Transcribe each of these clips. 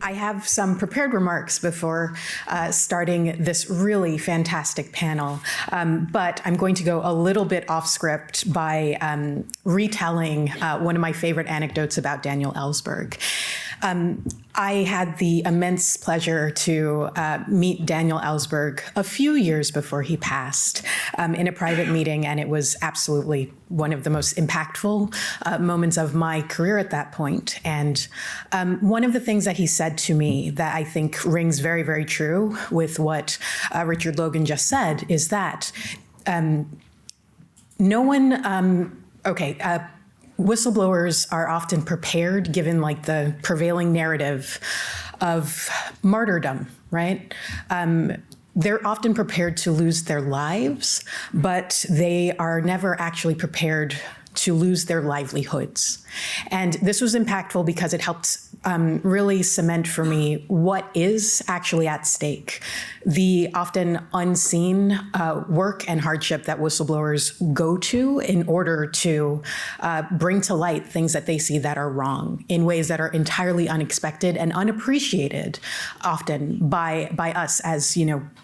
I have some prepared remarks before starting this really fantastic panel, but I'm going to go a little bit off script by retelling one of my favorite anecdotes about Daniel Ellsberg. I had the immense pleasure to meet Daniel Ellsberg a few years before he passed in a private meeting, and it was absolutely one of the most impactful moments of my career at that point. And one of the things that he said to me that I think rings very, very true with what Richard Logan just said is that no one, whistleblowers are often prepared, given like the prevailing narrative of martyrdom, right? They're often prepared to lose their lives, but they are never actually prepared to lose their livelihoods. And this was impactful because it helped really cement for me what is actually at stake. The often unseen work and hardship that whistleblowers go to in order to bring to light things that they see that are wrong in ways that are entirely unexpected and unappreciated often by us as,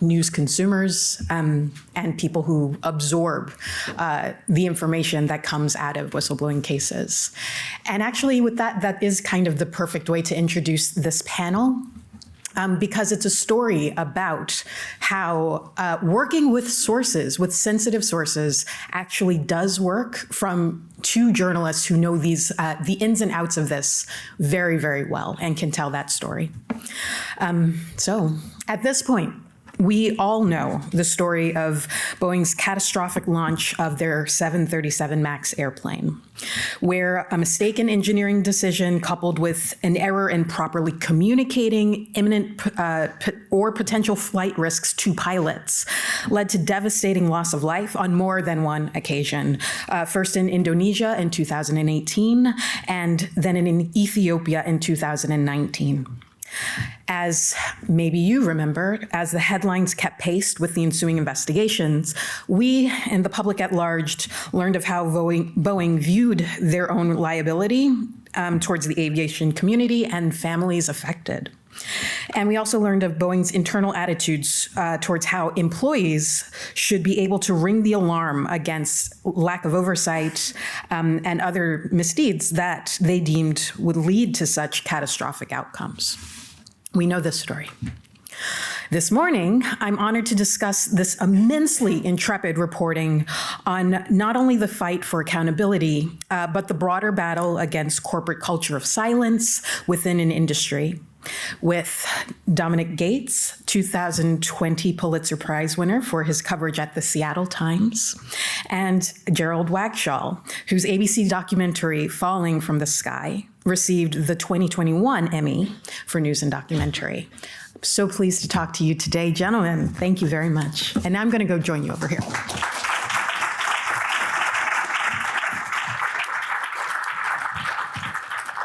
news consumers and people who absorb the information that comes out of whistleblowing cases. And actually with that is kind of the perfect way to introduce this panel. Because it's a story about how working with sources, with sensitive sources, actually does work from two journalists who know the ins and outs of this very, very well and can tell that story. So at this point, we all know the story of Boeing's catastrophic launch of their 737 MAX airplane, where a mistaken engineering decision coupled with an error in properly communicating imminent or potential flight risks to pilots led to devastating loss of life on more than one occasion, first in Indonesia in 2018 and then in Ethiopia in 2019. As maybe you remember, as the headlines kept pace with the ensuing investigations, we and the public at large learned of how Boeing viewed their own liability towards the aviation community and families affected. And we also learned of Boeing's internal attitudes towards how employees should be able to ring the alarm against lack of oversight and other misdeeds that they deemed would lead to such catastrophic outcomes. We know this story. This morning, I'm honored to discuss this immensely intrepid reporting on not only the fight for accountability, but the broader battle against corporate culture of silence within an industry, with Dominic Gates, 2020 Pulitzer Prize winner for his coverage at the Seattle Times, and Gerry Wagschal, whose ABC documentary Falling from the Sky received the 2021 Emmy for News and Documentary. I'm so pleased to talk to you today, gentlemen. Thank you very much. And now I'm going to go join you over here.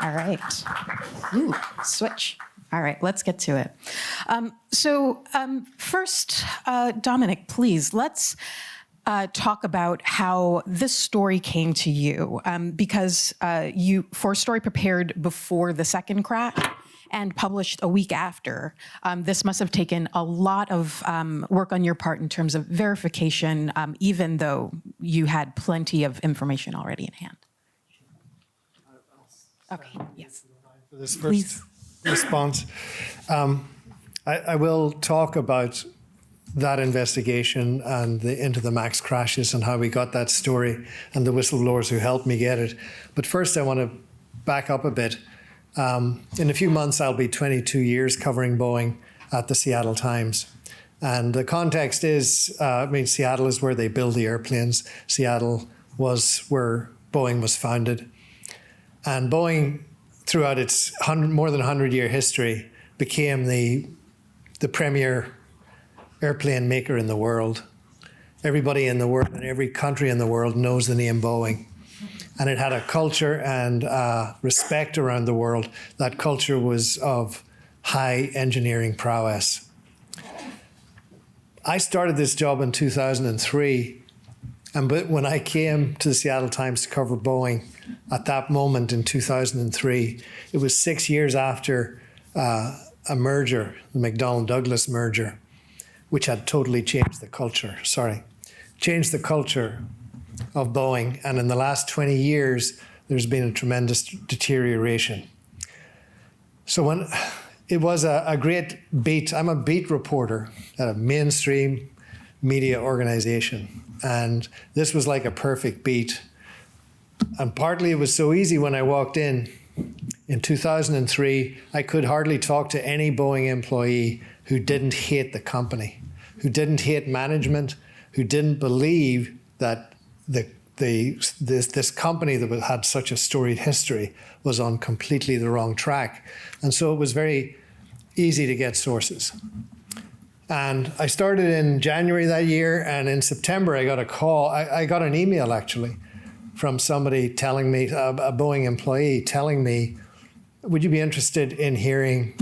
All right. Ooh, switch. All right, let's get to it. First, Dominic, please, let's talk about how this story came to you, because for a story prepared before the second crack and published a week after, this must have taken a lot of work on your part in terms of verification, even though you had plenty of information already in hand. Okay, yes. For this first response. I will talk about that investigation and into the MAX crashes and how we got that story and the whistleblowers who helped me get it. But first I want to back up a bit. In a few months, I'll be 22 years covering Boeing at the Seattle Times. And the context is, Seattle is where they build the airplanes. Seattle was where Boeing was founded. And Boeing, throughout its more than 100-year history, became the premier airplane maker in the world. Everybody in the world, in every country in the world, knows the name Boeing. And it had a culture and respect around the world. That culture was of high engineering prowess. I started this job in 2003, but when I came to the Seattle Times to cover Boeing, at that moment in 2003, it was 6 years after a merger, the McDonnell-Douglas merger, which had totally changed the culture of Boeing. And in the last 20 years, there's been a tremendous deterioration. So when it was a great beat, I'm a beat reporter at a mainstream media organization. And this was like a perfect beat. And partly it was so easy when I walked in 2003, I could hardly talk to any Boeing employee who didn't hate the company, who didn't hate management, who didn't believe that this company that had such a storied history was on completely the wrong track. And so it was very easy to get sources. And I started in January that year, and in September I got a call, I got an email actually from somebody telling me, a Boeing employee telling me, would you be interested in hearing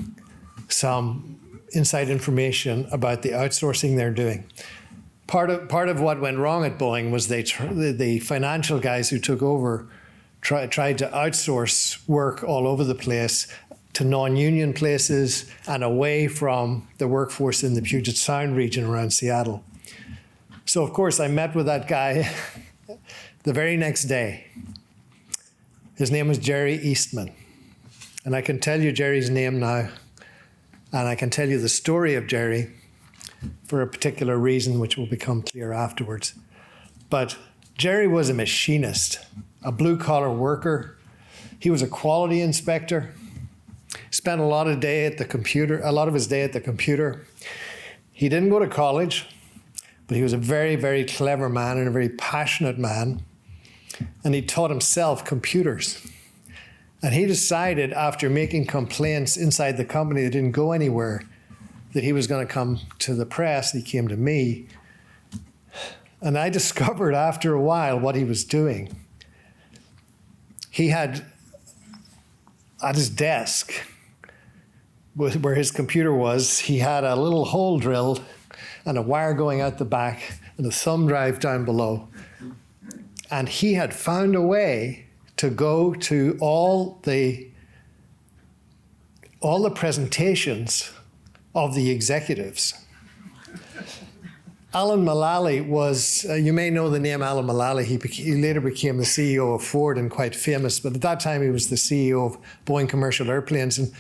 some inside information about the outsourcing they're doing? Part of what went wrong at Boeing was the financial guys who took over tried to outsource work all over the place to non-union places and away from the workforce in the Puget Sound region around Seattle. So of course I met with that guy the very next day. His name was Gerry Eastman. And I can tell you Gerry's name now, and I can tell you the story of Gerry for a particular reason, which will become clear afterwards. But Gerry was a machinist, a blue-collar worker. He was a quality inspector. Spent a lot of his day at the computer. He didn't go to college, but he was a very, very clever man and a very passionate man. And he taught himself computers. And he decided, after making complaints inside the company that didn't go anywhere, that he was going to come to the press. He came to me. And I discovered after a while what he was doing. He had, at his desk, where his computer was, he had a little hole drilled and a wire going out the back and a thumb drive down below. And he had found a way to go to all the presentations of the executives. Alan Mulally was, you may know the name Alan Mulally. He later became the CEO of Ford and quite famous, but at that time he was the CEO of Boeing Commercial Airplanes. And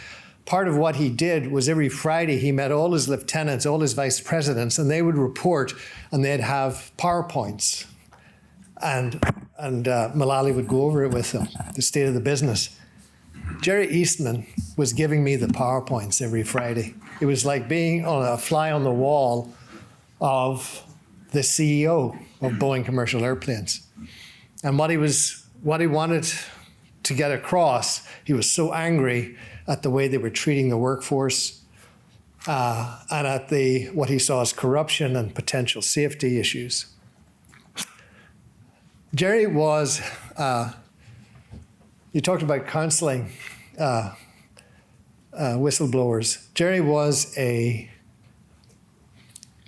part of what he did was every Friday he met all his lieutenants, all his vice presidents, and they would report and they'd have PowerPoints. And Mulally would go over it with them, the state of the business. Gerry Eastman was giving me the PowerPoints every Friday. It was like being on a fly on the wall of the CEO of Boeing Commercial Airplanes. And what he wanted to get across, he was so angry at the way they were treating the workforce and at what he saw as corruption and potential safety issues. Gerry was, you talked about counseling whistleblowers. Gerry was a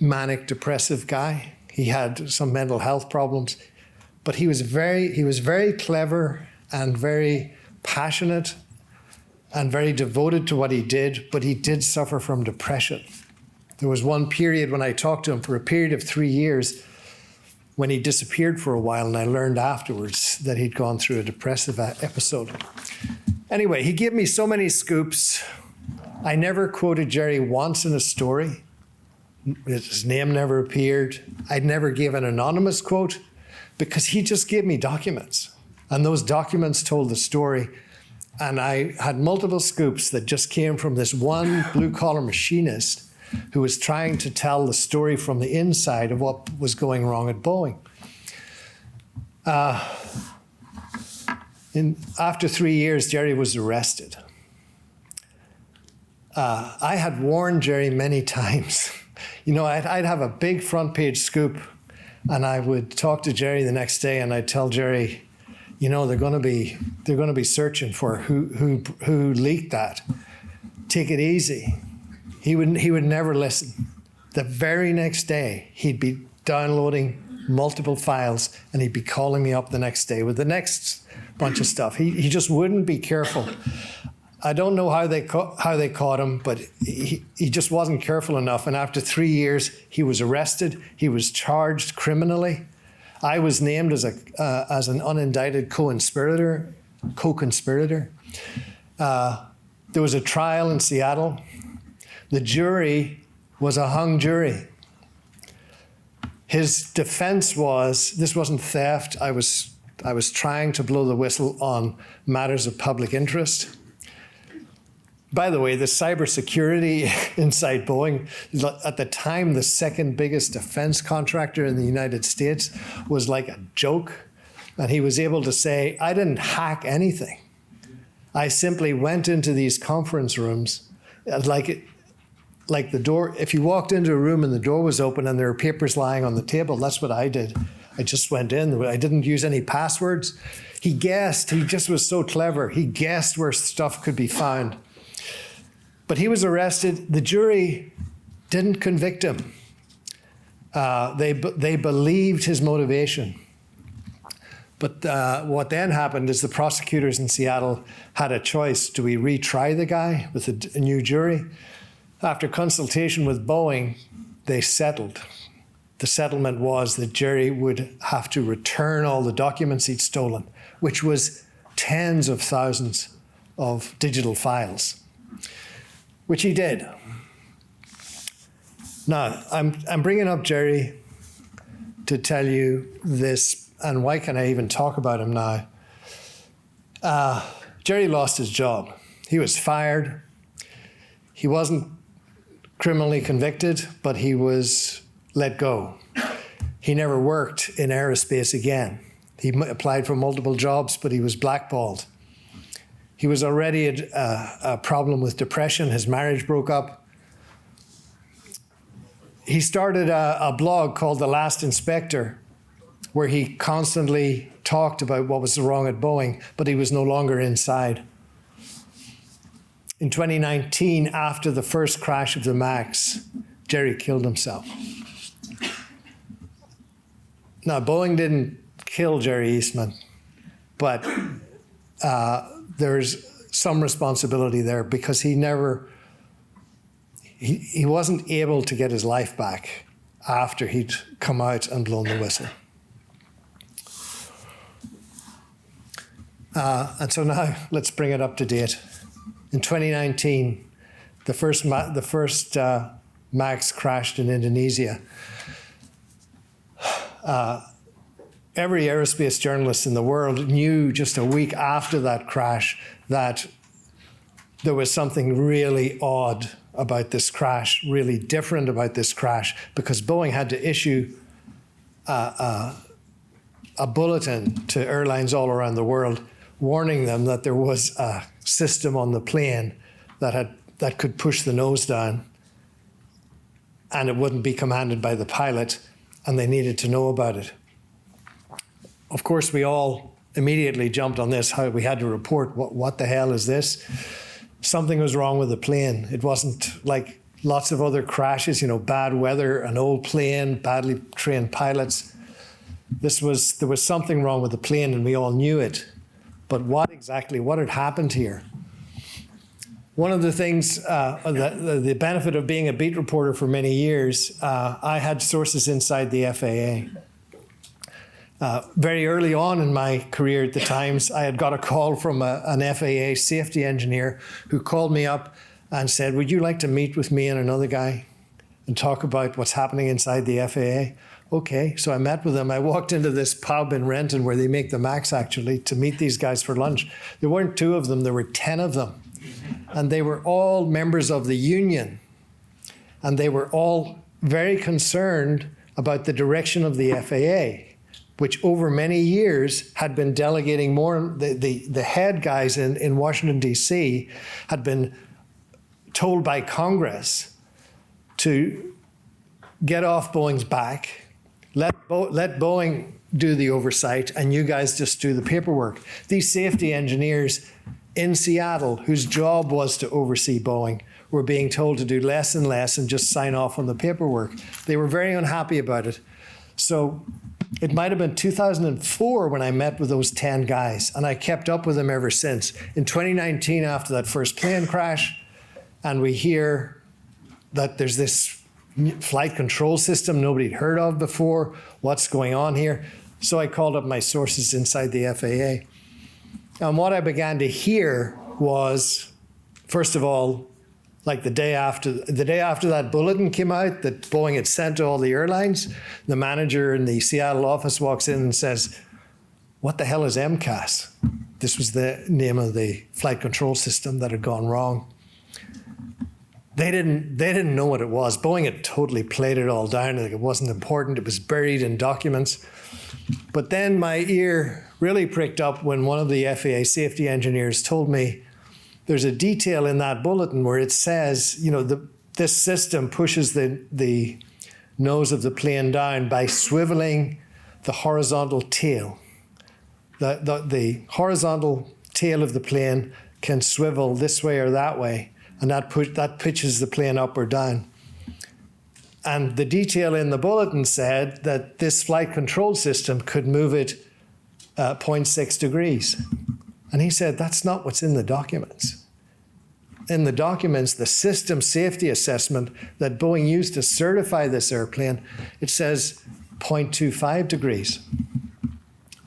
manic depressive guy. He had some mental health problems, but he was very clever and very passionate and very devoted to what he did, but he did suffer from depression. There was one period when I talked to him for a period of 3 years when he disappeared for a while, and I learned afterwards that he'd gone through a depressive episode. Anyway, he gave me so many scoops. I never quoted Gerry once in a story. His name never appeared. I'd never gave an anonymous quote because he just gave me documents. And those documents told the story. And I had multiple scoops that just came from this one blue-collar machinist who was trying to tell the story from the inside of what was going wrong at Boeing. After 3 years, Gerry was arrested. I had warned Gerry many times. You know, I'd have a big front page scoop, and I would talk to Gerry the next day, and I'd tell Gerry, you know, they're going to be searching for who leaked that. Take it easy. He would never listen. The very next day, he'd be downloading multiple files, and he'd be calling me up the next day with the next bunch of stuff. He just wouldn't be careful. I don't know how they caught him, but he just wasn't careful enough. And after 3 years, he was arrested. He was charged criminally. I was named as an unindicted co-conspirator. There was a trial in Seattle. The jury was a hung jury. His defense was, this wasn't theft. I was trying to blow the whistle on matters of public interest. By the way, the cybersecurity inside Boeing, at the time, the second biggest defense contractor in the United States, was like a joke. And he was able to say, I didn't hack anything. I simply went into these conference rooms, like the door, if you walked into a room and the door was open and there were papers lying on the table, that's what I did. I just went in. I didn't use any passwords. He guessed. He just was so clever. He guessed where stuff could be found. But he was arrested. The jury didn't convict him. They believed his motivation. But what then happened is the prosecutors in Seattle had a choice. Do we retry the guy with a new jury? After consultation with Boeing, they settled. The settlement was that Gerry would have to return all the documents he'd stolen, which was tens of thousands of digital files, which he did. Now, I'm bringing up Gerry to tell you this, and why can I even talk about him now? Gerry lost his job. He was fired. He wasn't criminally convicted, but he was let go. He never worked in aerospace again. He applied for multiple jobs, but he was blackballed. He was already a problem with depression. His marriage broke up. He started a blog called The Last Inspector, where he constantly talked about what was wrong at Boeing, but he was no longer inside. In 2019, after the first crash of the MAX, Gerry killed himself. Now, Boeing didn't kill Gerry Eastman, but there's some responsibility there because he wasn't able to get his life back after he'd come out and blown the whistle. And so now let's bring it up to date. In 2019, the first MAX crashed in Indonesia. Every aerospace journalist in the world knew just a week after that crash that there was something really odd about this crash, really different about this crash, because Boeing had to issue a bulletin to airlines all around the world warning them that there was a system on the plane that could push the nose down and it wouldn't be commanded by the pilot, and they needed to know about it. Of course, we all immediately jumped on this, how we had to report, what the hell is this? Something was wrong with the plane. It wasn't like lots of other crashes, bad weather, an old plane, badly trained pilots. There was something wrong with the plane and we all knew it. But what had happened here? One of the things, the benefit of being a beat reporter for many years, I had sources inside the FAA. Very early on in my career at the Times, I had got a call from an FAA safety engineer who called me up and said, would you like to meet with me and another guy and talk about what's happening inside the FAA? Okay, so I met with them. I walked into this pub in Renton where they make the MAX actually to meet these guys for lunch. There weren't 2 of them, there were 10 of them. And they were all members of the union. And they were all very concerned about the direction of the FAA, which over many years had been delegating more. The head guys in Washington, D.C. had been told by Congress to get off Boeing's back, let Boeing do the oversight, and you guys just do the paperwork. These safety engineers in Seattle, whose job was to oversee Boeing, were being told to do less and less and just sign off on the paperwork. They were very unhappy about it. So it might have been 2004 when I met with those 10 guys, and I kept up with them ever since. In 2019, after that first plane crash, and we hear that there's this flight control system nobody'd heard of before. What's going on here? So I called up my sources inside the FAA. And what I began to hear was, first of all, like the day after that bulletin came out that Boeing had sent to all the airlines, the manager in the Seattle office walks in and says, "What the hell is MCAS?" This was the name of the flight control system that had gone wrong. They didn't know what it was. Boeing had totally played it all down, like it wasn't important. It was buried in documents. But then my ear really pricked up when one of the FAA safety engineers told me there's a detail in that bulletin where it says, this system pushes the nose of the plane down by swiveling the horizontal tail. The horizontal tail of the plane can swivel this way or that way, and that pitches the plane up or down. And the detail in the bulletin said that this flight control system could move it 0.6 degrees. And he said, that's not what's in the documents. In the documents, the system safety assessment that Boeing used to certify this airplane, it says 0.25 degrees,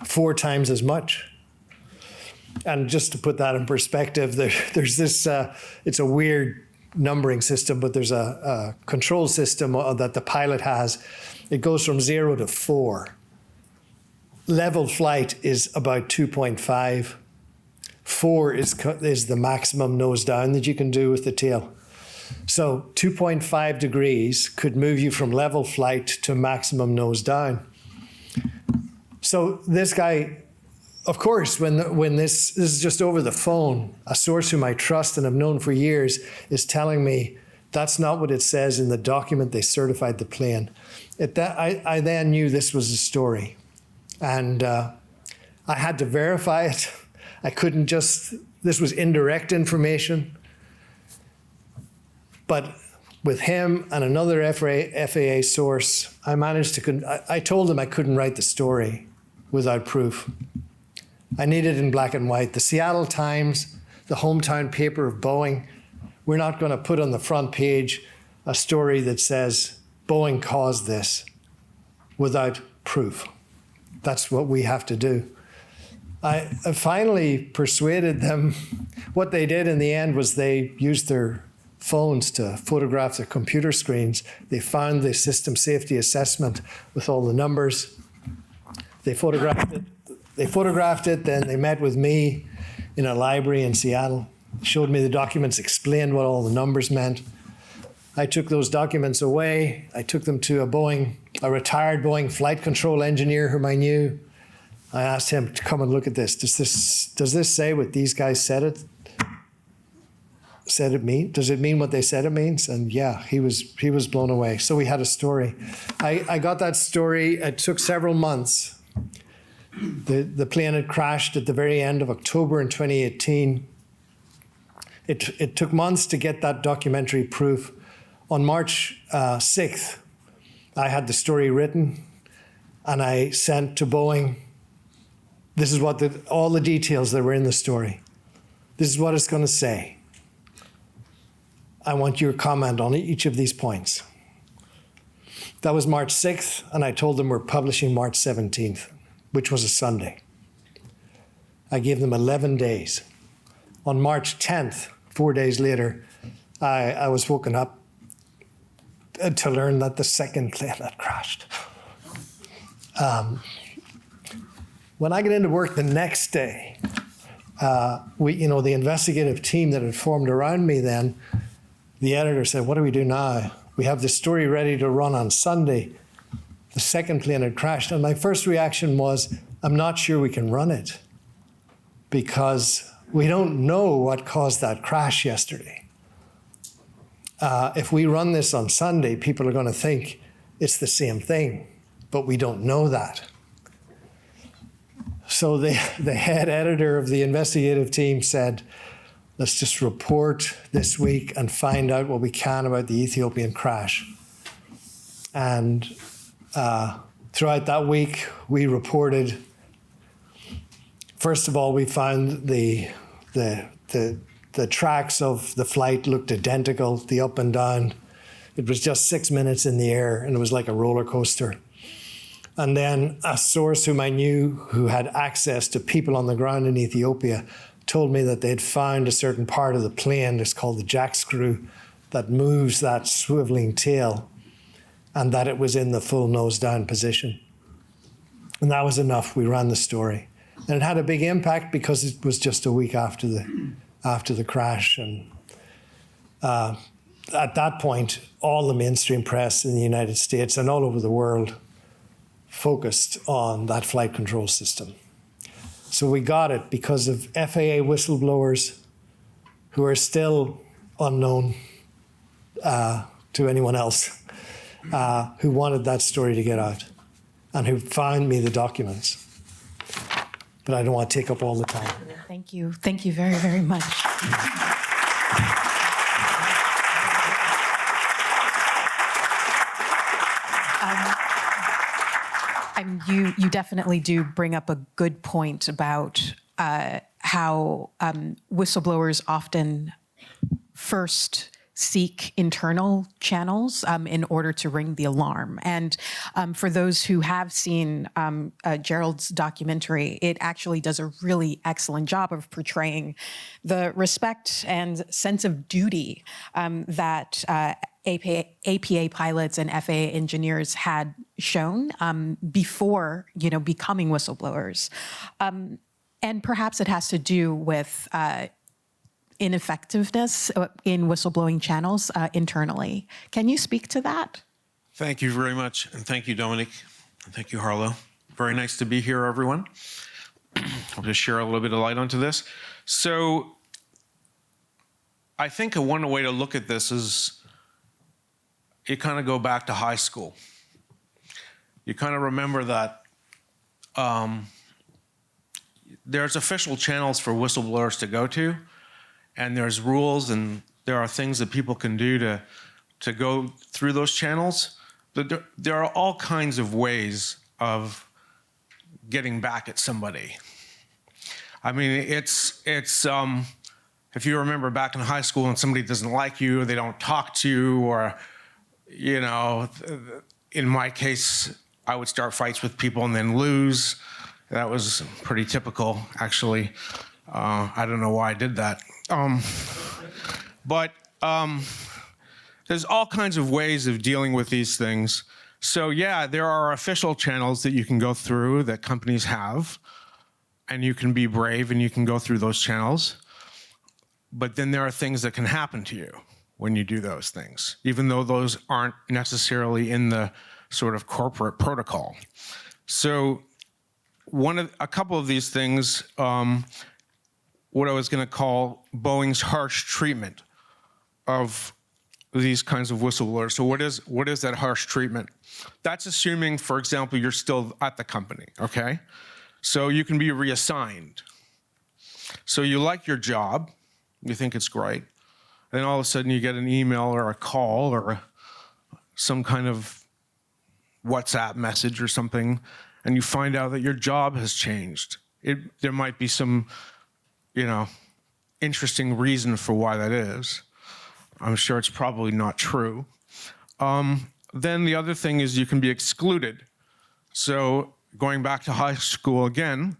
4 times as much. And just to put that in perspective, there's this, it's a weird numbering system, but there's a control system that the pilot has. It goes from 0 to 4. Level flight is about 2.5. 4 is the maximum nose down that you can do with the tail. So 2.5 degrees could move you from level flight to maximum nose down. So this guy, of course, when this is just over the phone, a source whom I trust and have known for years is telling me that's not what it says in the document they certified the plane. I then knew this was a story. And I had to verify it. I couldn't this was indirect information. But with him and another FAA source, I managed to, I told him I couldn't write the story without proof. I need it in black and white. The Seattle Times, the hometown paper of Boeing, we're not going to put on the front page a story that says Boeing caused this without proof. That's what we have to do. I finally persuaded them. What they did in the end was they used their phones to photograph their computer screens. They found the system safety assessment with all the numbers. They photographed it. Then they met with me in a library in Seattle, showed me the documents, explained what all the numbers meant. I took those documents away. I took them to a retired Boeing flight control engineer whom I knew. I asked him to come and look at this. Does this say what these guys said it mean? Does it mean what they said it means? And yeah, he was blown away. So we had a story. I got that story. It took several months. The plane had crashed at the very end of October in 2018. It took months to get that documentary proof. On March 6th, I had the story written, and I sent to Boeing. This is what all the details that were in the story. This is what it's going to say. I want your comment on each of these points. That was March 6th, and I told them we're publishing March 17th, which was a Sunday. I gave them 11 days. On March 10th, 4 days later, I was woken up to learn that the second plane had crashed. When I get into work the next day, the investigative team that had formed around me then, the editor said, "What do we do now? We have the story ready to run on Sunday. The second plane had crashed." And my first reaction was, I'm not sure we can run it because we don't know what caused that crash yesterday. If we run this on Sunday, people are going to think it's the same thing, but we don't know that. So the head editor of the investigative team said, let's just report this week and find out what we can about the Ethiopian crash. And throughout that week, we reported, first of all, we found the tracks of the flight looked identical, the up and down. It was just 6 minutes in the air, and it was like a roller coaster. And then a source whom I knew who had access to people on the ground in Ethiopia told me that they'd found a certain part of the plane, it's called the jack screw, that moves that swiveling tail, and that it was in the full nose down position. And that was enough. We ran the story. And it had a big impact because it was just a week after the crash. And at that point, all the mainstream press in the United States and all over the world focused on that flight control system. So we got it because of FAA whistleblowers who are still unknown to anyone else, who wanted that story to get out and who found me the documents. But I don't want to take up all the time. Thank you. Thank you very, very much. You definitely do bring up a good point about how whistleblowers often first seek internal channels in order to ring the alarm. And for those who have seen Gerald's documentary, it actually does a really excellent job of portraying the respect and sense of duty that APA pilots and FAA engineers had shown before, becoming whistleblowers. And perhaps it has to do with ineffectiveness in whistleblowing channels internally. Can you speak to that? Thank you very much. And thank you, Dominic. And thank you, Harlow. Very nice to be here, everyone. I'll just share a little bit of light onto this. So I think one way to look at this is you kind of go back to high school. You kind of remember that there's official channels for whistleblowers to go to, and there's rules and there are things that people can do to go through those channels. But there are all kinds of ways of getting back at somebody. I mean, it's if you remember back in high school and somebody doesn't like you or they don't talk to you, or, in my case, I would start fights with people and then lose. That was pretty typical, actually. I don't know why I did that. But there's all kinds of ways of dealing with these things. So yeah, there are official channels that you can go through that companies have, and you can be brave and you can go through those channels. But then there are things that can happen to you when you do those things, even though those aren't necessarily in the sort of corporate protocol. So a couple of these things, what I was going to call Boeing's harsh treatment of these kinds of whistleblowers. So what is that harsh treatment? That's assuming, for example, you're still at the company, okay? So you can be reassigned. So you like your job, you think it's great, and then all of a sudden you get an email or a call or some kind of WhatsApp message or something, and you find out that your job has changed. There might be some interesting reason for why that is. I'm sure it's probably not true. Then the other thing is you can be excluded. So going back to high school again,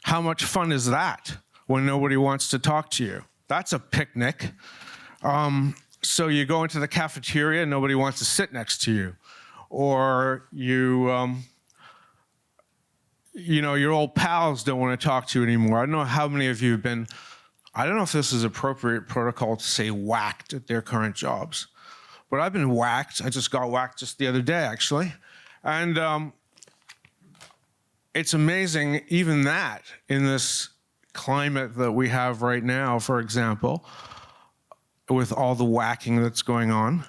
how much fun is that when nobody wants to talk to you? That's a picnic. So you go into the cafeteria and nobody wants to sit next to you. Or your old pals don't want to talk to you anymore. I don't know how many of you have been, I don't know if this is appropriate protocol to say whacked at their current jobs, but I've been whacked. I just got whacked just the other day, actually. And it's amazing, even that, in this climate that we have right now, for example, with all the whacking that's going on,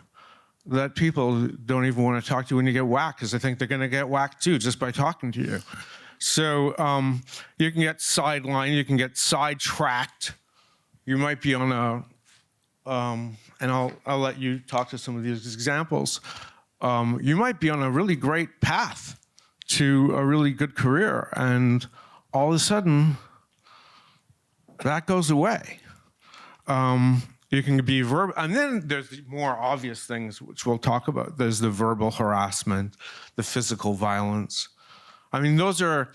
that people don't even want to talk to you when you get whacked because they think they're going to get whacked too just by talking to you. So you can get sidelined, you can get sidetracked. You might be on and I'll let you talk to some of these examples. You might be on a really great path to a really good career. And all of a sudden, that goes away. You can be verbal, and then there's the more obvious things which we'll talk about. There's the verbal harassment, the physical violence. I mean, that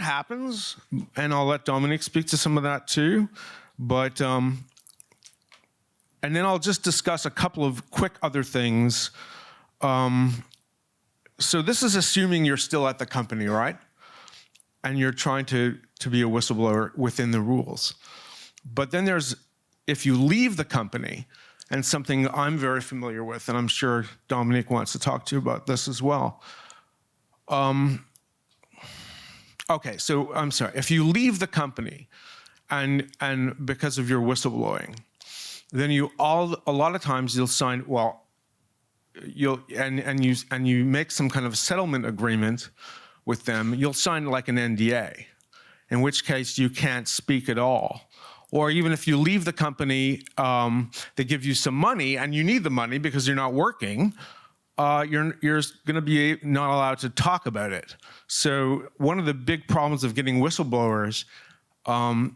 happens, and I'll let Dominic speak to some of that too. But, and then I'll just discuss a couple of quick other things. So this is assuming you're still at the company, right? And you're trying to be a whistleblower within the rules. But then there's, if you leave the company, and something I'm very familiar with, and I'm sure Dominic wants to talk to you about this as well. Okay, so I'm sorry. If you leave the company, and because of your whistleblowing, then a lot of times you'll sign, well, you make some kind of settlement agreement with them. You'll sign like an NDA, in which case you can't speak at all. Or even if you leave the company, they give you some money, and you need the money because you're not working, you're going to be not allowed to talk about it. So one of the big problems of getting whistleblowers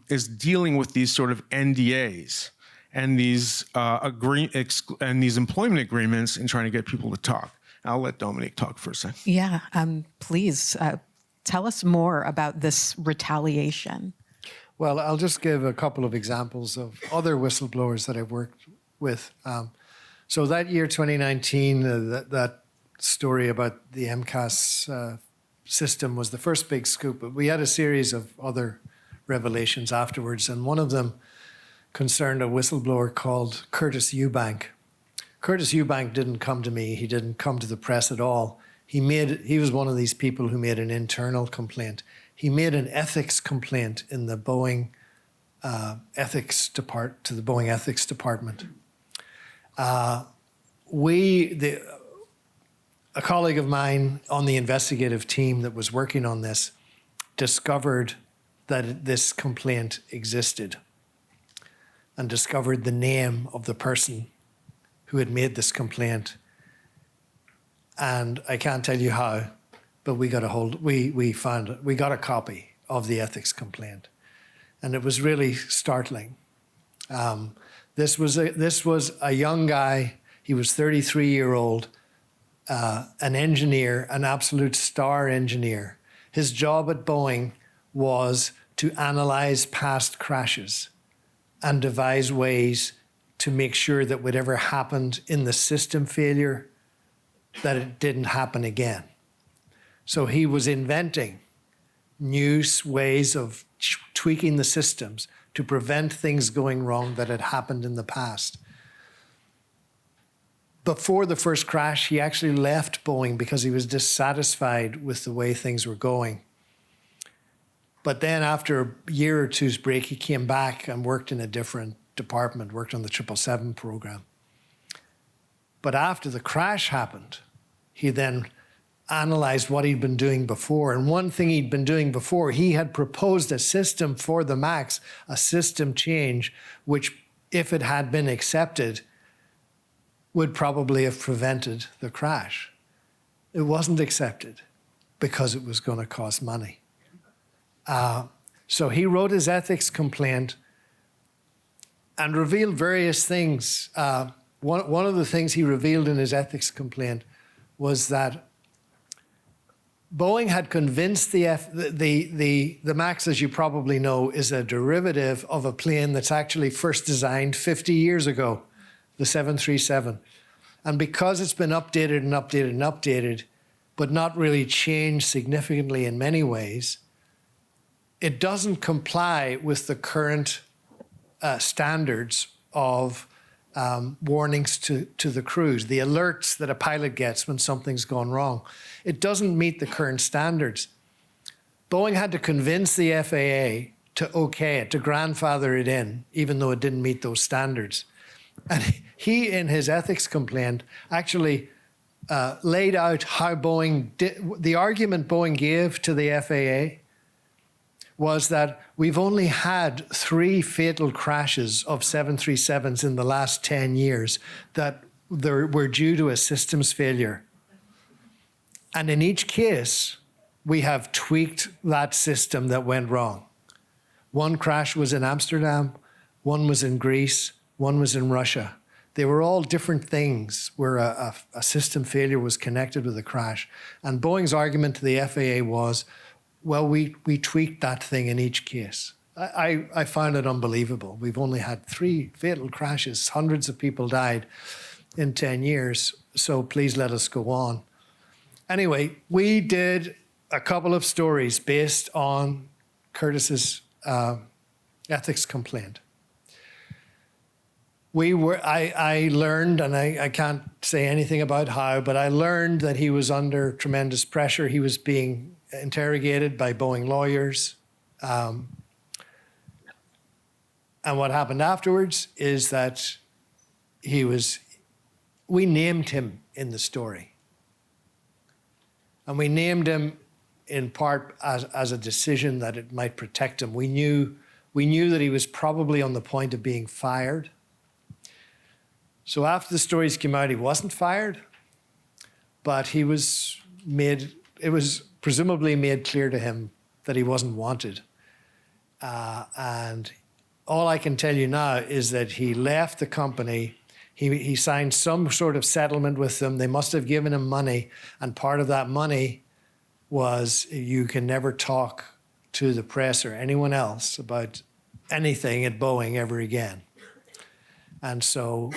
is dealing with these sort of NDAs and these employment agreements and trying to get people to talk. I'll let Dominic talk for a second. Yeah, please tell us more about this retaliation. Well, I'll just give a couple of examples of other whistleblowers that I've worked with. So that year, 2019, that story about the MCAS system was the first big scoop. But we had a series of other revelations afterwards, and one of them concerned a whistleblower called Curtis Eubank. Curtis Eubank didn't come to me. He didn't come to the press at all. He was one of these people who made an internal complaint. He made an ethics complaint in the Boeing to the Boeing ethics department. A colleague of mine on the investigative team that was working on this discovered that this complaint existed and discovered the name of the person who had made this complaint. And I can't tell you how, but we got a copy of the ethics complaint. And it was really startling. This was a young guy. He was 33-year-old, an engineer, an absolute star engineer. His job at Boeing was to analyze past crashes and devise ways to make sure that whatever happened in the system failure, that it didn't happen again. So he was inventing new ways of tweaking the systems to prevent things going wrong that had happened in the past. Before the first crash, he actually left Boeing because he was dissatisfied with the way things were going. But then after a year or two's break, he came back and worked in a different department, worked on the 777 program. But after the crash happened, he then analyzed what he'd been doing before. And one thing he'd been doing before, he had proposed a system for the MAX, a system change, which, if it had been accepted, would probably have prevented the crash. It wasn't accepted because it was going to cost money. So he wrote his ethics complaint and revealed various things. One of the things he revealed in his ethics complaint was that Boeing had convinced the MAX, as you probably know, is a derivative of a plane that's actually first designed 50 years ago, the 737. And because it's been updated and updated and updated, but not really changed significantly in many ways, it doesn't comply with the current standards of warnings to the crews, the alerts that a pilot gets when something's gone wrong. It doesn't meet the current standards. Boeing had to convince the FAA to okay it, to grandfather it in, even though it didn't meet those standards. And he, in his ethics complaint, actually laid out how Boeing did. The argument Boeing gave to the FAA was that we've only had 3 fatal crashes of 737s in the last 10 years that were due to a systems failure. And in each case, we have tweaked that system that went wrong. One crash was in Amsterdam, one was in Greece, one was in Russia. They were all different things where a system failure was connected with a crash. And Boeing's argument to the FAA was, well, we tweaked that thing in each case. I found it unbelievable. We've only had 3 fatal crashes. Hundreds of people died in 10 years. So please let us go on. Anyway, we did a couple of stories based on Curtis's ethics complaint. I learned, and I can't say anything about how, but I learned that he was under tremendous pressure. He was being interrogated by Boeing lawyers. And what happened afterwards is that we named him in the story. And we named him in part as a decision that it might protect him. We knew that he was probably on the point of being fired. So after the stories came out, he wasn't fired, but it was presumably made clear to him that he wasn't wanted. And all I can tell you now is that he left the company. He signed some sort of settlement with them. They must have given him money, and part of that money was you can never talk to the press or anyone else about anything at Boeing ever again. And so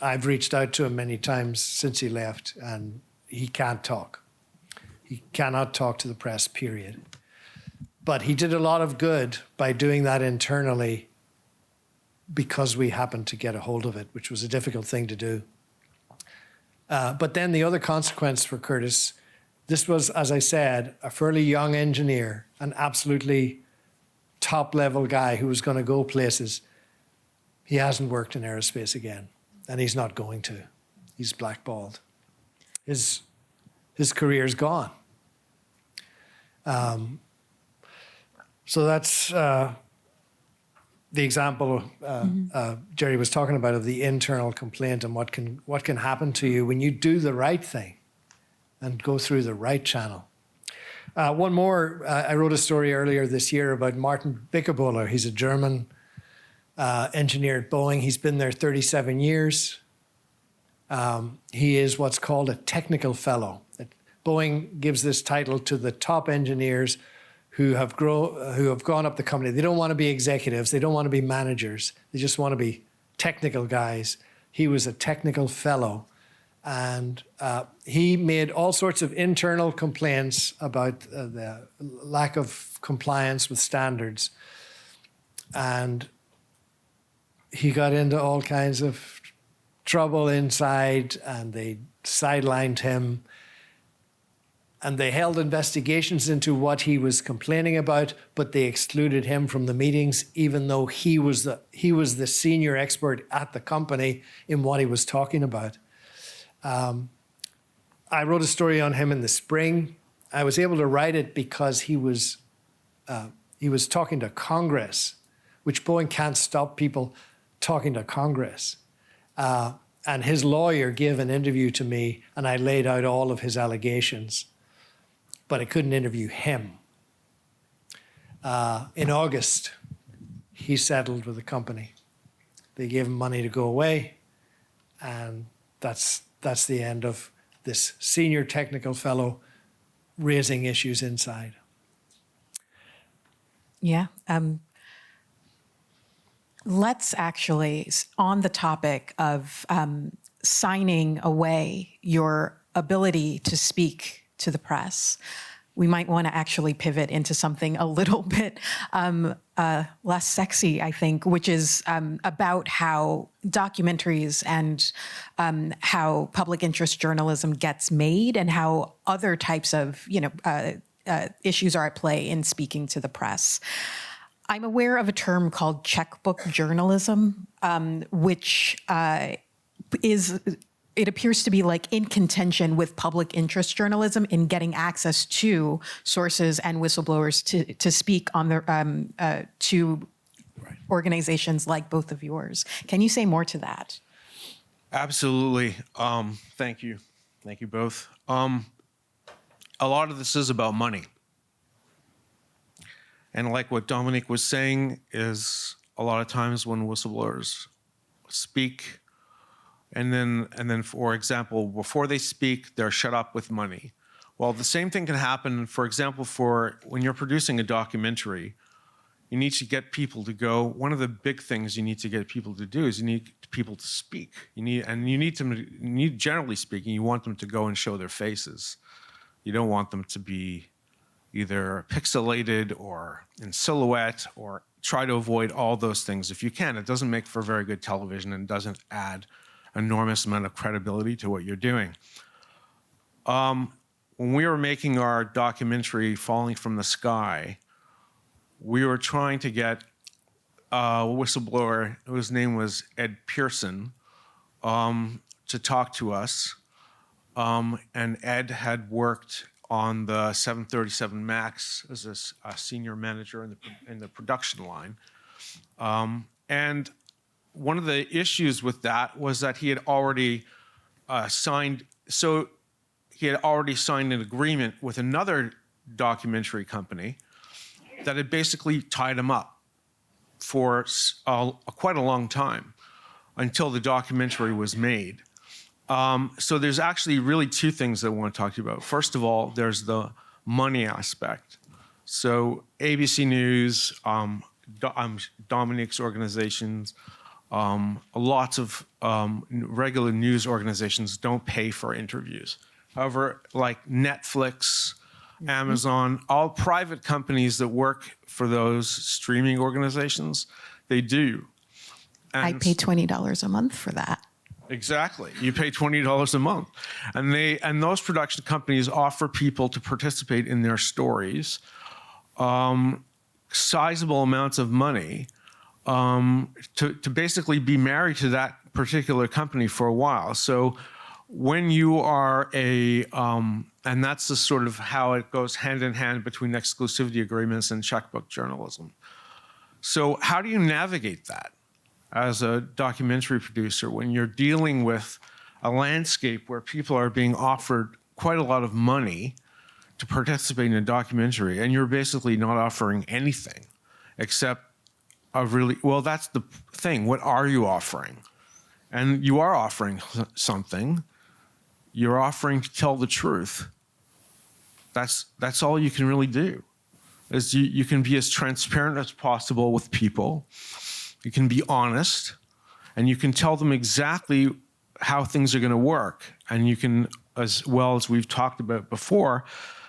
I've reached out to him many times since he left, and he can't talk. He cannot talk to the press, period. But he did a lot of good by doing that internally because we happened to get a hold of it, which was a difficult thing to do. But then the other consequence for Curtis, this was, as I said, a fairly young engineer, an absolutely top-level guy who was going to go places. He hasn't worked in aerospace again, and he's not going to. He's blackballed. His career's gone. So that's the example Gerry was talking about of the internal complaint and what can happen to you when you do the right thing and go through the right channel. One more, I wrote a story earlier this year about Martin Bickerbohler. He's a German engineer at Boeing. He's been there 37 years. He is what's called a technical fellow. Boeing gives this title to the top engineers who have gone up the company. They don't want to be executives. They don't want to be managers. They just want to be technical guys. He was a technical fellow. And he made all sorts of internal complaints about the lack of compliance with standards. And he got into all kinds of trouble inside, and they sidelined him. And they held investigations into what he was complaining about, but they excluded him from the meetings, even though he was the senior expert at the company in what he was talking about. I wrote a story on him in the spring. I was able to write it because he was talking to Congress, which Boeing can't stop people talking to Congress. And his lawyer gave an interview to me, and I laid out all of his allegations, but I couldn't interview him. In August, he settled with the company. They gave him money to go away, and that's the end of this senior technical fellow raising issues inside. Yeah. Let's actually, on the topic of signing away your ability to speak to the press, we might want to actually pivot into something a little bit less sexy, I think, which is about how documentaries and how public interest journalism gets made and how other types of, issues are at play in speaking to the press. I'm aware of a term called checkbook journalism, which it appears to be like in contention with public interest journalism in getting access to sources and whistleblowers to speak on the to organizations like both of yours. Can you say more to that? Absolutely. Thank you both. a lot of this is about money. And like what Dominic was saying is a lot of times when whistleblowers speak, and then, for example, before they speak, they're shut up with money. Well, the same thing can happen, for example, for when you're producing a documentary, you need to get people to go. One of the big things you need to get people to do is you need people to speak. Generally speaking, you want them to go and show their faces. You don't want them to be either pixelated or in silhouette, or try to avoid all those things if you can. It doesn't make for very good television and doesn't add enormous amount of credibility to what you're doing. When we were making our documentary, Falling from the Sky, we were trying to get a whistleblower whose name was Ed Pearson to talk to us. And Ed had worked on the 737 MAX as a senior manager in the production line. And one of the issues with that was that he had already signed an agreement with another documentary company that had basically tied him up for quite a long time until the documentary was made. So there's actually really two things that I want to talk to you about. First of all, there's the money aspect. So ABC News, Dominic's organizations, lots of regular news organizations don't pay for interviews. However, like Netflix, Amazon, all private companies that work for those streaming organizations, they do. And I pay $20 a month for that. Exactly. You pay $20 a month. And those production companies offer people to participate in their stories, sizable amounts of money, to basically be married to that particular company for a while. So when you are and that's the sort of how it goes hand in hand between exclusivity agreements and checkbook journalism. So how do you navigate that as a documentary producer when you're dealing with a landscape where people are being offered quite a lot of money to participate in a documentary, and you're basically not offering anything except that's the thing. What are you offering? And you are offering something. You're offering to tell the truth. That's all you can really do. Is you can be as transparent as possible with people. You can be honest, and you can tell them exactly how things are going to work. And you can, as well as we've talked about before,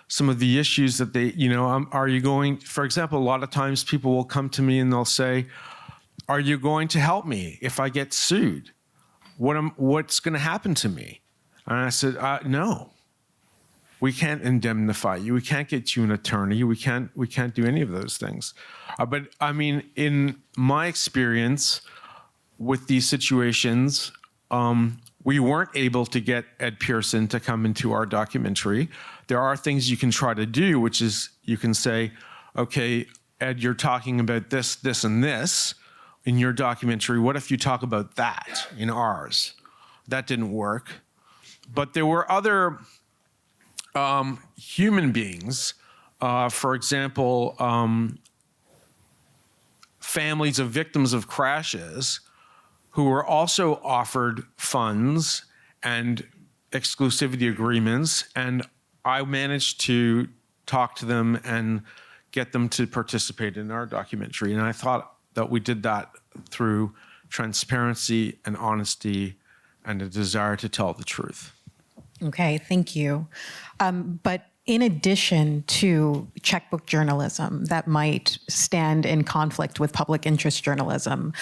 some of the issues that they, are you going, for example, a lot of times people will come to me and they'll say, are you going to help me if I get sued? What's going to happen to me? And I said, no. We can't indemnify you. We can't get you an attorney. We can't do any of those things. But I mean, in my experience with these situations, we weren't able to get Ed Pearson to come into our documentary. There are things you can try to do, which is you can say, okay, Ed, you're talking about this, this, and this in your documentary. What if you talk about that in ours? That didn't work. But there were other human beings, for example, families of victims of crashes who were also offered funds and exclusivity agreements, and I managed to talk to them and get them to participate in our documentary. And I thought that we did that through transparency and honesty and a desire to tell the truth. Okay, thank you. But in addition to checkbook journalism that might stand in conflict with public interest journalism,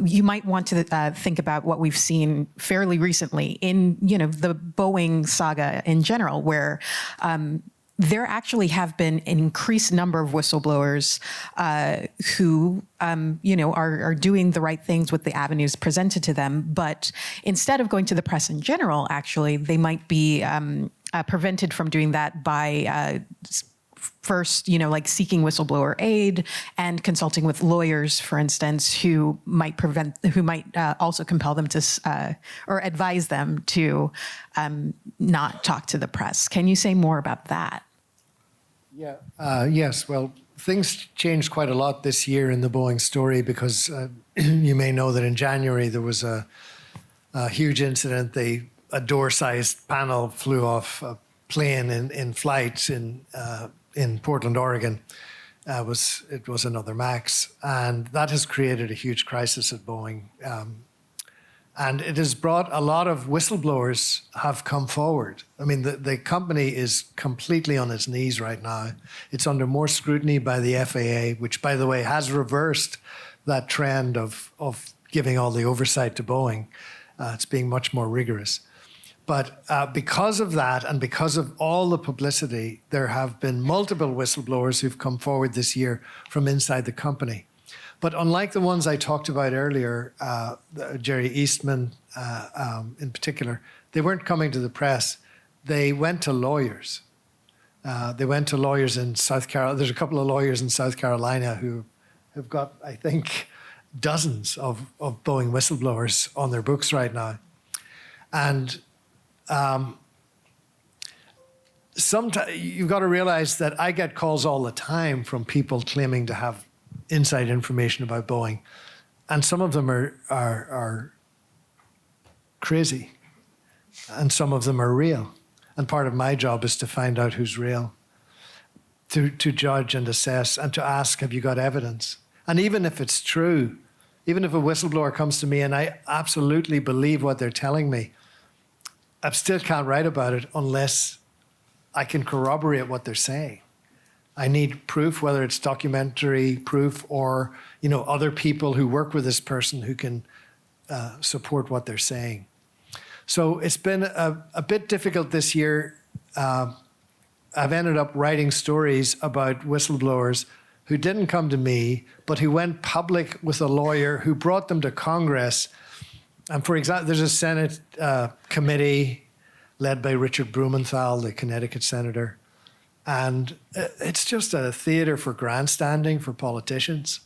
you might want to think about what we've seen fairly recently in, the Boeing saga in general, where there actually have been an increased number of whistleblowers who, are doing the right things with the avenues presented to them. But instead of going to the press in general, actually, they might be prevented from doing that by first, like seeking whistleblower aid and consulting with lawyers, for instance, who might also compel them to, or advise them to not talk to the press. Can you say more about that? Yeah. Yes. Well, things changed quite a lot this year in the Boeing story because you may know that in January there was a huge incident. A door-sized panel flew off a plane in flight in Portland, Oregon. It was another MAX, and that has created a huge crisis at Boeing. And it has brought a lot of whistleblowers have come forward. I mean, the company is completely on its knees right now. It's under more scrutiny by the FAA, which, by the way, has reversed that trend of giving all the oversight to Boeing. It's being much more rigorous. But because of that and because of all the publicity, there have been multiple whistleblowers who've come forward this year from inside the company. But unlike the ones I talked about earlier, Jerry Eastman in particular, they weren't coming to the press. They went to lawyers. They went to lawyers in South Carolina. There's a couple of lawyers in South Carolina who have got, I think, dozens of Boeing whistleblowers on their books right now. And sometimes you've got to realize that I get calls all the time from people claiming to have inside information about Boeing, and some of them are crazy, and some of them are real. And part of my job is to find out who's real, to judge and assess, and to ask, have you got evidence? And even if it's true, even if a whistleblower comes to me and I absolutely believe what they're telling me, I still can't write about it unless I can corroborate what they're saying. I need proof, whether it's documentary proof or other people who work with this person who can support what they're saying. So it's been a bit difficult this year. I've ended up writing stories about whistleblowers who didn't come to me, but who went public with a lawyer who brought them to Congress. And for example, there's a Senate committee led by Richard Blumenthal, the Connecticut senator. And it's just a theater for grandstanding for politicians.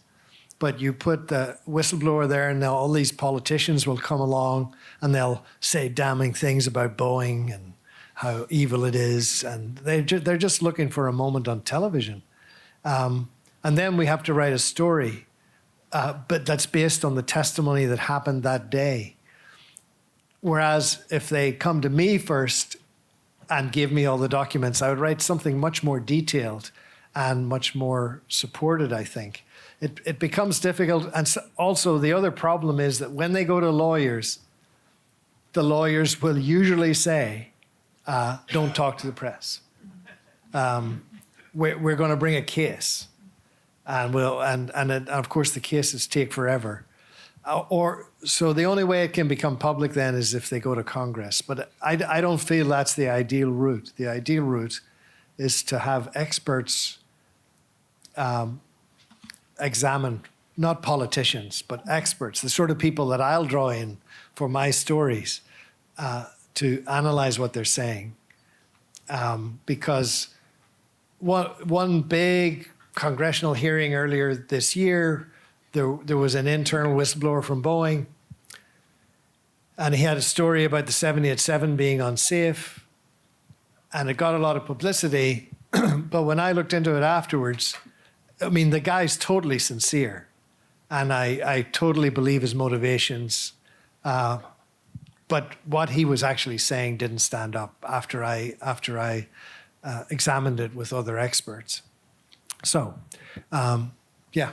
But you put the whistleblower there and now all these politicians will come along and they'll say damning things about Boeing and how evil it is. And they're just looking for a moment on television. And then we have to write a story, but that's based on the testimony that happened that day. Whereas if they come to me first and give me all the documents, I would write something much more detailed and much more supported, I think. It becomes difficult. And also the other problem is that when they go to lawyers, the lawyers will usually say, don't talk to the press. We're going to bring a case. And of course the cases take forever. So the only way it can become public then is if they go to Congress. But I don't feel that's the ideal route. The ideal route is to have experts examine, not politicians, but experts, the sort of people that I'll draw in for my stories to analyze what they're saying. Because one big congressional hearing earlier this year, there was an internal whistleblower from Boeing, and he had a story about the 787 being unsafe, and it got a lot of publicity. But when I looked into it afterwards, I mean, the guy's totally sincere, and I totally believe his motivations. But what he was actually saying didn't stand up after I examined it with other experts. So, yeah.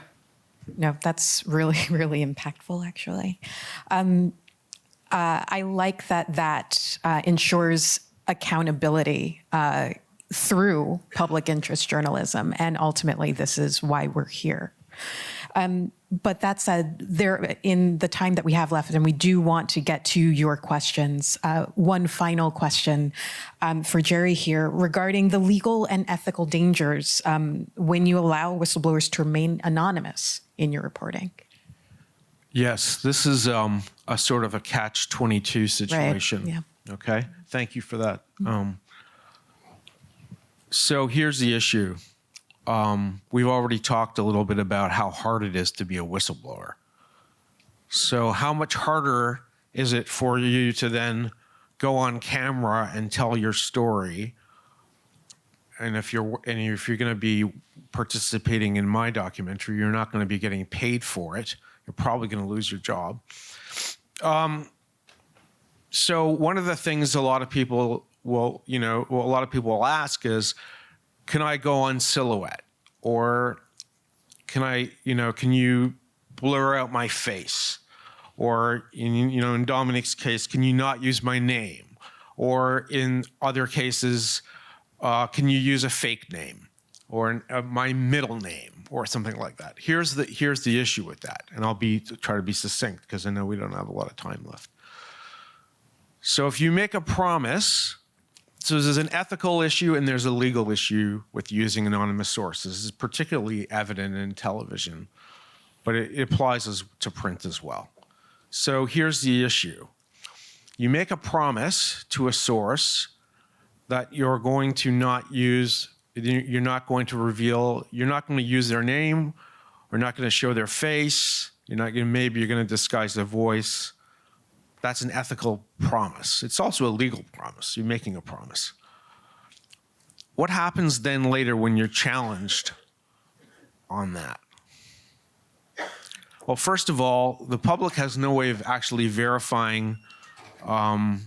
No, that's really, really impactful, actually. I like that ensures accountability through public interest journalism, and ultimately this is why we're here. But that said, in the time that we have left, and we do want to get to your questions, one final question for Gerry here regarding the legal and ethical dangers when you allow whistleblowers to remain anonymous in your reporting. Yes, this is a sort of a catch-22 situation. Right. Yeah. Okay, thank you for that. So here's the issue. we've already talked a little bit about how hard it is to be a whistleblower. So how much harder is it for you to then go on camera and tell your story? And if you're going to be participating in my documentary, you're not going to be getting paid for it. You're probably going to lose your job. So one of the things a lot of people will ask is, can I go on silhouette? Or can you blur out my face? Or in Dominic's case, can you not use my name? Or in other cases, can you use a fake name or my middle name or something like that? Here's the issue with that, and I'll try to be succinct because I know we don't have a lot of time left. So if you make a promise, so there's an ethical issue and there's a legal issue with using anonymous sources. This is particularly evident in television, but it applies to print as well. So here's the issue. You make a promise to a source that you're going to not use, you're not going to reveal, you're not going to use their name, or not going to show their face, maybe you're going to disguise their voice. That's an ethical promise. It's also a legal promise. You're making a promise. What happens then later when you're challenged on that? Well, first of all, the public has no way of actually verifying the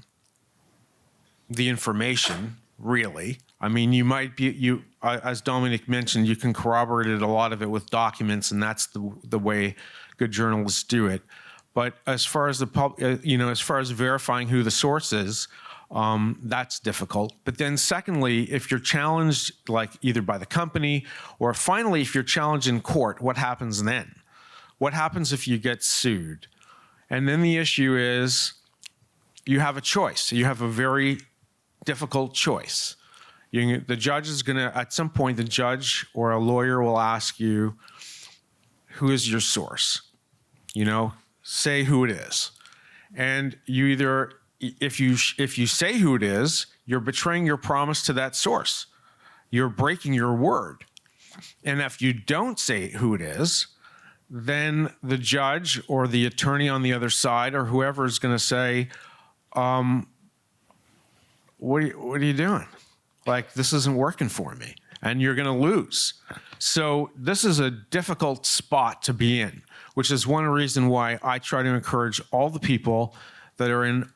information, really. I mean, you might be, as Dominic mentioned, you can corroborate a lot of it with documents, and that's the way good journalists do it. But as far as as far as verifying who the source is, that's difficult. But then secondly, if you're challenged, like either by the company, or finally, if you're challenged in court, what happens then? What happens if you get sued? And then the issue is you have a choice. You have a very difficult choice. The judge is going to, at some point, the judge or a lawyer will ask you, who is your source? Say who it is. And you either, if you say who it is, you're betraying your promise to that source. You're breaking your word. And if you don't say who it is, then the judge or the attorney on the other side or whoever is going to say, what are you doing? Like, this isn't working for me, and you're going to lose. So this is a difficult spot to be in, which is one reason why I try to encourage all the people that are in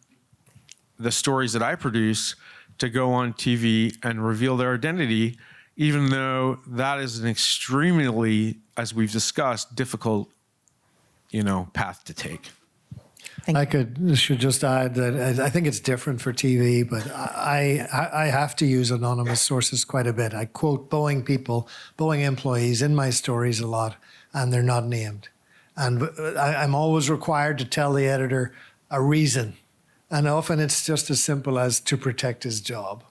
the stories that I produce to go on TV and reveal their identity, even though that is an extremely, as we've discussed, difficult, path to take. Should just add that I think it's different for TV, but I have to use anonymous sources quite a bit. I quote Boeing employees in my stories a lot, and they're not named. And I'm always required to tell the editor a reason. And often it's just as simple as to protect his job.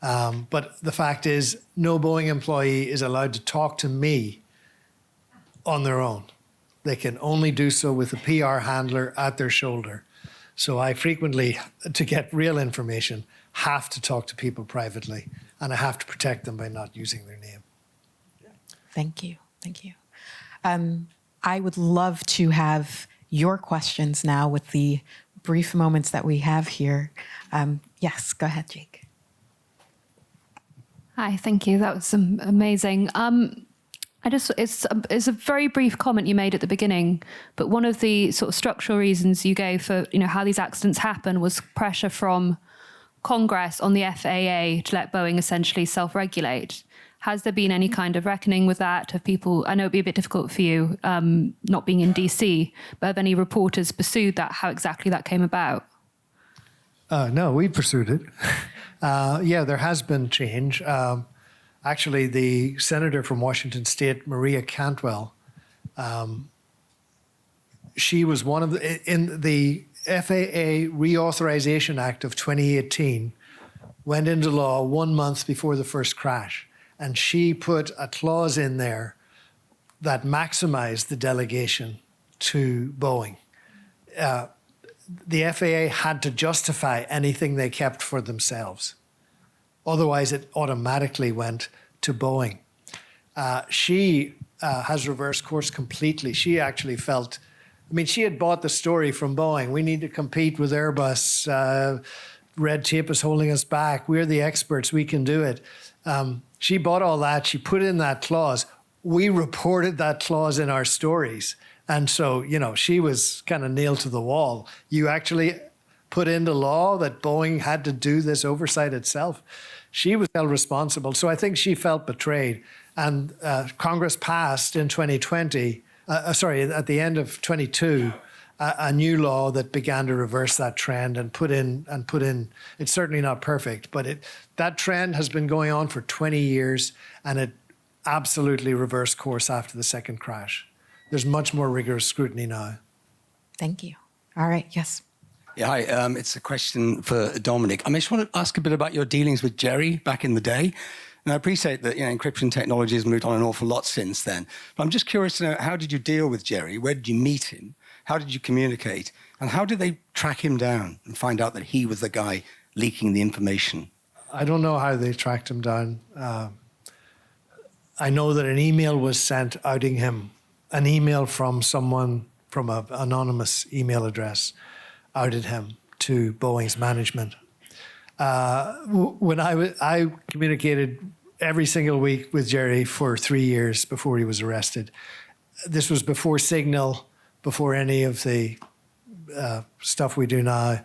But the fact is, no Boeing employee is allowed to talk to me on their own. They can only do so with a PR handler at their shoulder. So I frequently, to get real information, have to talk to people privately, and I have to protect them by not using their name. Thank you. Thank you. I would love to have your questions now with the brief moments that we have here. Yes, go ahead, Jake. Hi, thank you. That was amazing. It's a very brief comment you made at the beginning, but one of the sort of structural reasons you gave for how these accidents happen was pressure from Congress on the FAA to let Boeing essentially self-regulate. Has there been any kind of reckoning with that? Have people, I know it'd be a bit difficult for you not being in DC, but have any reporters pursued that, how exactly that came about? No, we pursued it. Yeah, there has been change. Actually, the senator from Washington State, Maria Cantwell, she was one of in the FAA Reauthorization Act of 2018 went into law 1 month before the first crash. And she put a clause in there that maximized the delegation to Boeing. The FAA had to justify anything they kept for themselves. Otherwise, it automatically went to Boeing. She has reversed course completely. She actually felt, I mean, she had bought the story from Boeing. We need to compete with Airbus. Red tape is holding us back. We're the experts. We can do it. She bought all that. She put in that clause. We reported that clause in our stories. And so, you know, she was kind of nailed to the wall. You actually put into law that Boeing had to do this oversight itself. She was held responsible. So I think she felt betrayed. And Congress passed in 2020, at the end of 22, a new law that began to reverse that trend and put in, it's certainly not perfect, but that trend has been going on for 20 years, and it absolutely reversed course after the second crash. There's much more rigorous scrutiny now. Thank you. All right, yes. Yeah, hi. It's a question for Dominic. I just want to ask a bit about your dealings with Gerry back in the day. And I appreciate that, you know, encryption technology has moved on an awful lot since then. But I'm just curious to know, how did you deal with Gerry? Where did you meet him? How did you communicate? And how did they track him down and find out that he was the guy leaking the information? I don't know how they tracked him down. I know that an email was sent outing him, an email from someone from an anonymous email address outed him to Boeing's management. When I communicated every single week with Gerry for 3 years before he was arrested. This was before Signal, before any of the stuff we do now.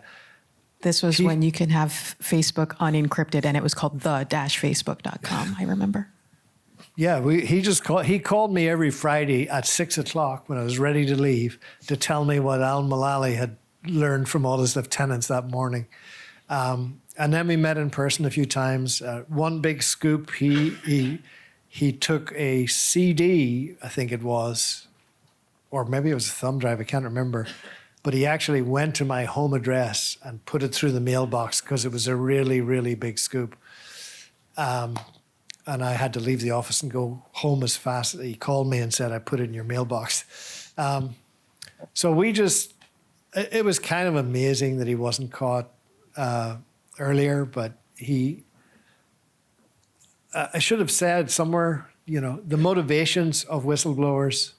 This was when you can have Facebook unencrypted, and it was called the-facebook.com, I remember. Yeah, he called me every Friday at 6 o'clock when I was ready to leave to tell me what Al Mullally had learned from all his lieutenants that morning. And then we met in person a few times. One big scoop, he took a CD, I think it was, or maybe it was a thumb drive, I can't remember. But he actually went to my home address and put it through the mailbox because it was a really, really big scoop. And I had to leave the office and go home as fast. He called me and said, I put it in your mailbox. So it was kind of amazing that he wasn't caught earlier, but I should have said somewhere, you know, the motivations of whistleblowers,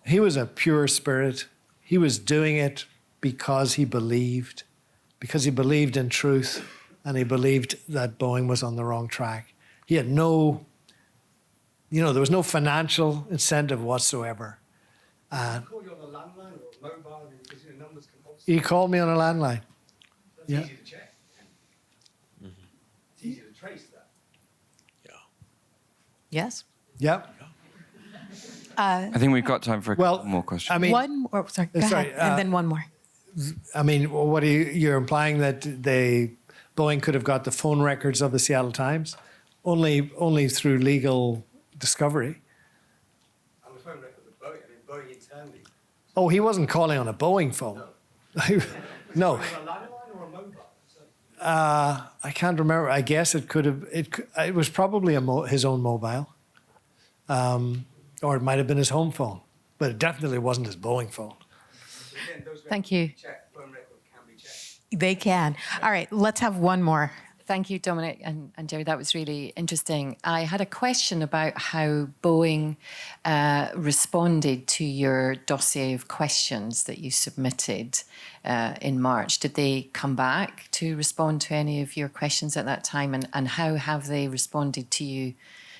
he was a pure spirit. He was doing it because he believed in truth, and he believed that Boeing was on the wrong track. He had there was no financial incentive whatsoever. Did he call you on a landline or a mobile? Because your numbers can obviously... He called me on a landline. That's easy to check. Mm-hmm. It's easy to trace that. Yeah. Yes? Yep. I think we've got time for a couple more questions. I mean, One more, sorry, go ahead, and then one more. I mean, what you're implying that Boeing could have got the phone records of the Seattle Times only through legal discovery. And the phone records of Boeing, Boeing internally. Oh, he wasn't calling on a Boeing phone. No. On a landline or a mobile? I can't remember. I guess it could have. It was probably his own mobile, or it might have been his home phone, but it definitely wasn't his Boeing phone. Thank you. Phone records can be checked. They can. All right, let's have one more. Thank you, Dominic and Gerry. That was really interesting. I had a question about how Boeing responded to your dossier of questions that you submitted in March. Did they come back to respond to any of your questions at that time? And how have they responded to you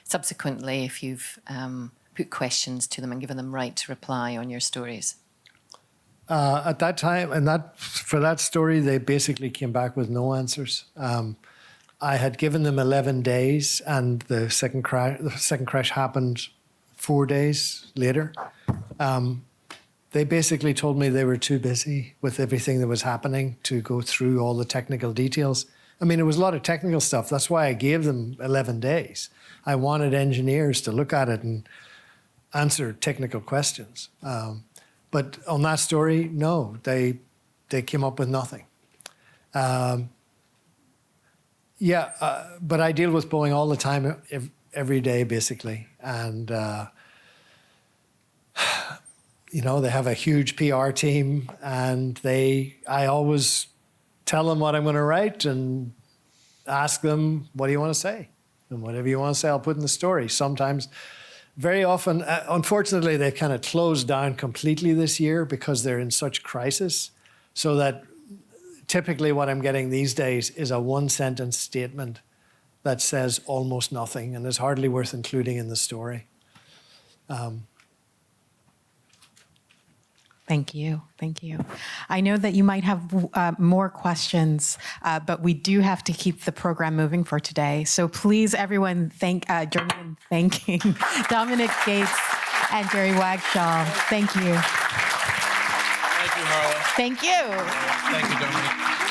subsequently if you've put questions to them and given them right to reply on your stories? At that time, and for that story, they basically came back with no answers. I had given them 11 days, and the second crash happened 4 days later. They basically told me they were too busy with everything that was happening to go through all the technical details. I mean, it was a lot of technical stuff. That's why I gave them 11 days. I wanted engineers to look at it and answer technical questions. But on that story, no, they came up with nothing. But I deal with Boeing all the time, every day, basically. And, they have a huge PR team, and I always tell them what I'm going to write and ask them, what do you want to say? And whatever you want to say, I'll put in the story. Sometimes, very often, unfortunately, they kind of closed down completely this year because they're in such crisis. So that typically what I'm getting these days is a one-sentence statement that says almost nothing and is hardly worth including in the story. Thank you. Thank you. I know that you might have more questions, but we do have to keep the program moving for today. So please, everyone, join me in thanking Dominic Gates and Gerry Wagschal. Thank you. Thank you, Harla. Thank you. Thank you, Dominic.